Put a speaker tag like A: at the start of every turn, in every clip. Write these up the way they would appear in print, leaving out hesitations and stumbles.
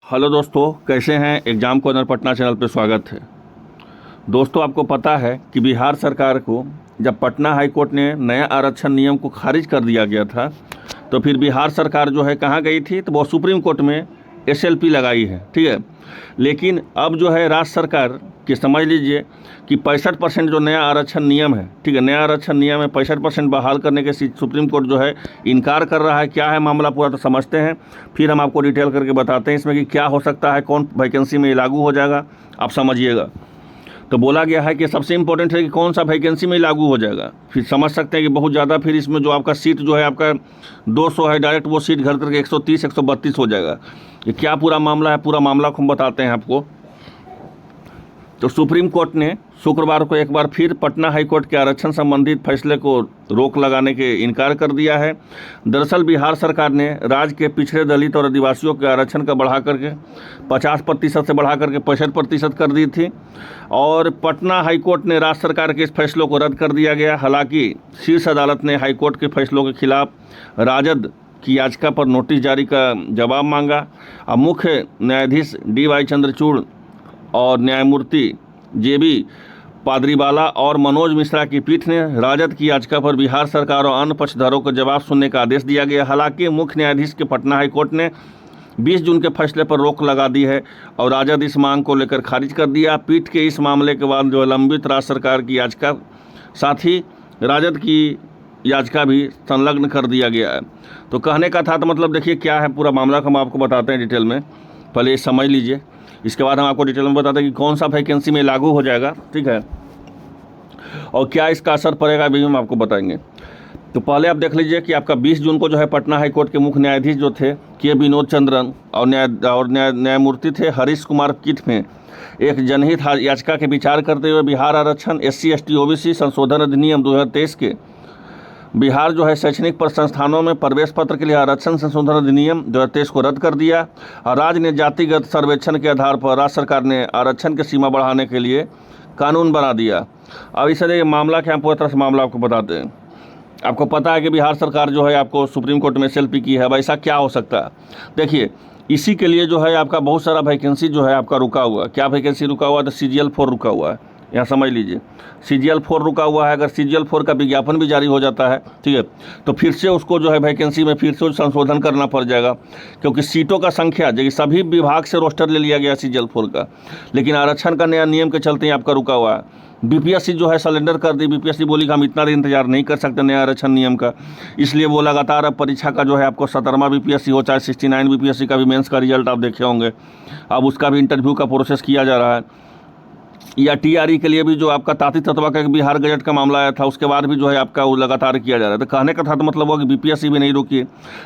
A: Hello दोस्तों, कैसे हैं। एग्जाम कॉर्नर पटना चैनल पे स्वागत है। दोस्तों, आपको पता है कि बिहार सरकार को जब पटना हाई कोर्ट ने नया आरक्षण नियम को खारिज कर दिया गया था, तो फिर बिहार सरकार जो है कहाँ गई थी, तो वो सुप्रीम कोर्ट में एसएलपी लगाई है। ठीक है, लेकिन अब जो है राज्य सरकार कि समझ लीजिए कि 65% जो नया आरक्षण नियम है, ठीक है, नया आरक्षण नियम है 65% बहाल करने के सुप्रीम कोर्ट जो है इनकार कर रहा है। क्या है मामला पूरा, तो समझते हैं, फिर हम आपको डिटेल करके बताते हैं इसमें कि क्या हो सकता है, कौन वैकेंसी में लागू हो जाएगा, आप समझिएगा। तो बोला गया है कि सबसे इम्पोर्टेंट है कि कौन सा वैकेंसी में लागू हो जाएगा। फिर समझ सकते हैं कि बहुत ज़्यादा, फिर इसमें जो आपका सीट जो है आपका 200 है, डायरेक्ट वो सीट घर करके 130 132 हो जाएगा। ये क्या पूरा मामला है, पूरा मामला को हम बताते हैं आपको। तो सुप्रीम कोर्ट ने शुक्रवार को एक बार फिर पटना हाई कोर्ट के आरक्षण संबंधित फैसले को रोक लगाने के इनकार कर दिया है। दरअसल बिहार सरकार ने राज्य के पिछड़े दलित और आदिवासियों के आरक्षण का बढ़ा करके 50% से बढ़ा करके 65% कर दी थी, और पटना हाई कोर्ट ने राज्य सरकार के इस फैसलों को रद्द कर दिया गया। हालांकि शीर्ष अदालत ने हाई कोर्ट के फैसलों के खिलाफ राजद की याचिका पर नोटिस जारी का जवाब मांगा। अब मुख्य न्यायाधीश DY चंद्रचूड़ और न्यायमूर्ति JB पादरीवाला और मनोज मिश्रा की पीठ ने राजद की याचिका पर बिहार सरकार और अन्य पक्षधरों को जवाब सुनने का आदेश दिया गया। हालांकि मुख्य न्यायाधीश के पटना हाई कोर्ट ने 20 जून के फैसले पर रोक लगा दी है और राजद इस मांग को लेकर खारिज कर दिया। पीठ के इस मामले के बाद जो लंबित राज्य सरकार की याचिका, साथ ही राजद की याचिका भी संलग्न कर दिया गया है। तो कहने का था, तो मतलब देखिए क्या है पूरा मामला को हम आपको बताते हैं डिटेल में, पहले ये समझ लीजिए, इसके बाद हम आपको डिटेल में बताते हैं कि कौन सा वैकेंसी में लागू हो जाएगा, ठीक है, और क्या इसका असर पड़ेगा भी हम आपको बताएंगे। तो पहले आप देख लीजिए कि आपका 20 जून को जो है पटना हाई कोर्ट के मुख्य न्यायाधीश जो थे के विनोद चंद्रन और न्यायमूर्ति थे हरीश कुमार पीठ में एक जनहित याचिका के विचार करते हुए बिहार आरक्षण SC ST OBC संशोधन अधिनियम 2023 के बिहार जो है शैक्षणिक संस्थानों में प्रवेश पत्र के लिए आरक्षण संशोधन अधिनियम 2023 को रद्द कर दिया, और राज्य ने जातिगत सर्वेक्षण के आधार पर राज्य सरकार ने आरक्षण की सीमा बढ़ाने के लिए कानून बना दिया। अब इसलिए मामला क्या, पूरी तरह से मामला आपको बताते हैं। आपको पता है कि बिहार सरकार जो है आपको सुप्रीम कोर्ट में SLP की है। अब ऐसा क्या हो सकता है, देखिए इसी के लिए जो है आपका बहुत सारा वैकेंसी जो है आपका रुका हुआ है। क्या वैकेंसी रुका हुआ है, तो CGL 4 रुका हुआ है। यहाँ समझ लीजिए CGL 4 रुका हुआ है। अगर CGL 4 का विज्ञापन भी जारी हो जाता है, ठीक है, तो फिर से उसको जो है वैकेंसी में फिर से संशोधन करना पड़ जाएगा, क्योंकि सीटों का संख्या जैसे सभी विभाग से रोस्टर ले लिया गया CGL 4 का, लेकिन आरक्षण का नया नियम के चलते ही आपका रुका हुआ है। BPSC जो है सरेंडर कर दी। BPSC बोली कि हम इतना दिन इंतजार नहीं कर सकते नया आरक्षण नियम का, इसलिए वो लगातार अब परीक्षा का जो है आपको 17वां BPSC हो चाहे 69 BPSC का भी मेंस का रिजल्ट आप देखे होंगे, अब उसका भी इंटरव्यू का प्रोसेस किया जा रहा है। या TRE के लिए भी जो आपका ताती तत्वा का एक बिहार गजट का मामला आया था, उसके बाद भी जो है आपका वो लगातार किया जा रहा है। तो कहने का था तो मतलब हुआ कि BPSC भी नहीं रुकी।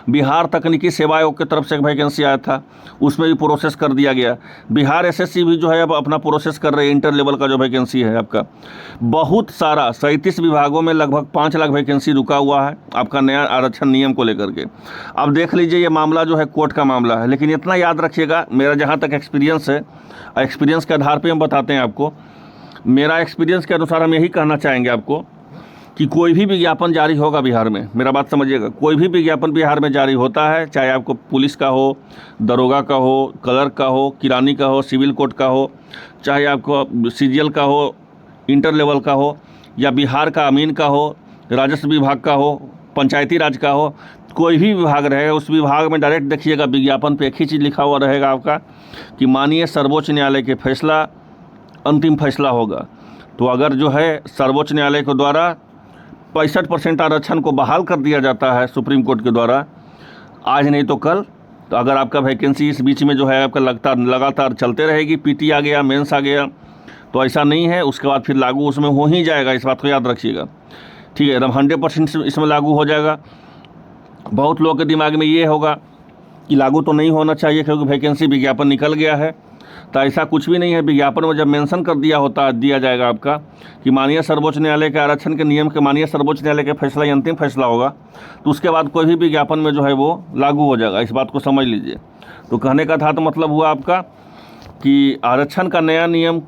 A: बिहार तकनीकी सेवा आयोग की तरफ से एक वैकेंसी आया था, उसमें भी प्रोसेस कर दिया गया। बिहार SSC भी जो है अब अपना प्रोसेस कर रहे हैं, इंटर लेवल का जो वैकेंसी है आपका। बहुत सारा 37 विभागों में लगभग 5 लाख वैकेंसी रुका हुआ है आपका नया आरक्षण नियम को लेकर के। अब देख लीजिए ये मामला जो है कोर्ट का मामला है, लेकिन इतना याद रखिएगा, मेरा जहाँ तक एक्सपीरियंस है, एक्सपीरियंस के आधार पे हम बताते हैं आपको। मेरा एक्सपीरियंस के अनुसार हम यही कहना चाहेंगे आपको कि कोई भी विज्ञापन जारी होगा बिहार में, मेरा बात समझिएगा, कोई भी विज्ञापन बिहार में जारी होता है, चाहे आपको पुलिस का हो, दरोगा का हो, क्लर्क का हो, किरानी का हो, सिविल कोर्ट का हो, चाहे आपको CGL का हो, इंटर लेवल का हो, या बिहार का अमीन का हो, राजस्व विभाग का हो, पंचायती राज का हो, कोई भी विभाग रहेगा, उस विभाग में डायरेक्ट देखिएगा विज्ञापन पे एक ही चीज़ लिखा हुआ रहेगा आपका कि माननीय सर्वोच्च न्यायालय के फैसला अंतिम फैसला होगा। तो अगर जो है सर्वोच्च न्यायालय के द्वारा 65% आरक्षण को बहाल कर दिया जाता है सुप्रीम कोर्ट के द्वारा, आज नहीं तो कल, तो अगर आपका वैकेंसी इस बीच में जो है आपका लगातार चलते रहेगी, PT आ गया, मेंस आ गया, तो ऐसा नहीं है, उसके बाद फिर लागू उसमें हो ही जाएगा। इस बात को याद रखिएगा, ठीक है, एकदम 100% इसमें लागू हो जाएगा। बहुत लोगों के दिमाग में ये होगा कि लागू तो नहीं होना चाहिए क्योंकि वैकेंसी विज्ञापन निकल गया है, तो ऐसा कुछ भी नहीं है। विज्ञापन में जब मेंशन कर दिया जाएगा आपका कि माननीय सर्वोच्च न्यायालय के आरक्षण के नियम के माननीय सर्वोच्च न्यायालय के फैसला ही अंतिम फैसला होगा, तो उसके बाद कोई भी विज्ञापन में जो है वो लागू हो जाएगा। इस बात को समझ लीजिए। तो कहने का था तो मतलब हुआ आपका कि आरक्षण का नया नियम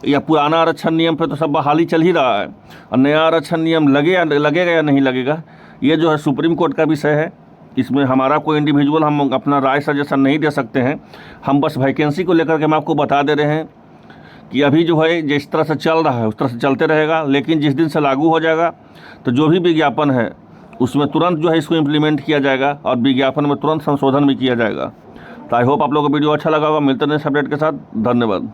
A: या पुराना आरक्षण नियम पे तो सब बहाली चल ही रहा है, और नया आरक्षण नियम लगेगा या नहीं लगेगा, ये जो है सुप्रीम कोर्ट का विषय है। इसमें हमारा कोई इंडिविजुअल हम अपना राय सजेशन नहीं दे सकते हैं। हम बस वैकेंसी को लेकर के हम आपको बता दे रहे हैं कि अभी जो है जिस तरह से चल रहा है उस तरह से चलते रहेगा, लेकिन जिस दिन से लागू हो जाएगा तो जो भी विज्ञापन है उसमें तुरंत जो है इसको इम्प्लीमेंट किया जाएगा और विज्ञापन में तुरंत संशोधन भी किया जाएगा। तो आई होप आप लोगों को वीडियो अच्छा लगा होगा। मिलते हैं नेक्स्ट अपडेट के साथ। धन्यवाद।